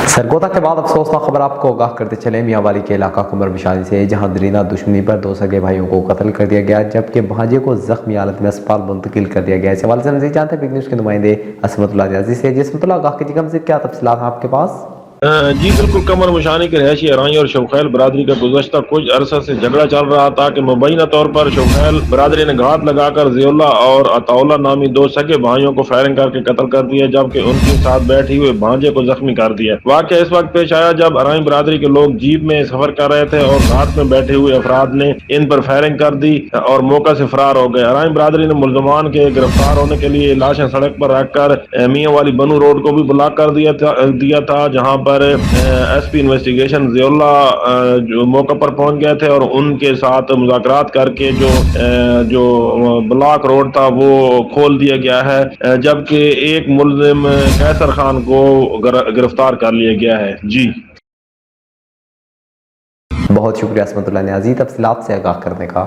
सरगोदा के बाद अफसोसनाक खबर आपको आगाह करते चले मियाँ वाली के इलाका कुमर बिशाली से, जहां दरीना दुश्मनी पर 2 सगे भाइयों को कत्ल कर दिया गया, जबकि भांजे को जख्मी हालत में अस्पताल मुंतकिल कर दिया गया। इस हवाले से मज़ीद जानते हैं बिग न्यूज़ के नुमाइंदे असमतुल्लाह न्याज़ी से। जिसमतुल्लाह आगाह कीजिएगा मज़ीद क्या तफसीलात हैं आपके पास? जी बिल्कुल, कमर मुशानी के रहायशी अराई और शौखैल बरादरी का गुज़श्ता कुछ अरसा से झगड़ा चल रहा था कि मुबैना तौर पर शौखैल बरादरी ने घात लगाकर ज़ियोल्ला और अताउल्ला नामी 2 सगे भाइयों को फायरिंग करके कत्ल कर दिया, जबकि उनके साथ बैठे हुए भांजे को जख्मी कर दिया। वाक़या इस वक्त पेश आया जब अराई बरादरी के लोग जीप में सफर कर रहे थे और घात में बैठे हुए अफराद ने इन पर फायरिंग कर दी और मौका से फरार हो गए। अराई बरादरी ने मुल्ज़मान के गिरफ्तार होने के लिए लाशें सड़क पर रखकर मियाँ वाली बनू रोड को भी ब्लॉक कर दिया था, जहाँ पर एसपी इन्वेस्टिगेशन ज़ियोल्ला जो मौके पर पहुंच गए थे और उनके साथ मुज़ाकरात करके जो ब्लॉक रोड था वो खोल दिया गया है, जबकि एक मुल्ज़िम कैसर खान को गिरफ्तार कर लिया गया है। जी बहुत शुक्रिया असमतुल्लाह न्याज़ी तफसीलात से आगाह करने का।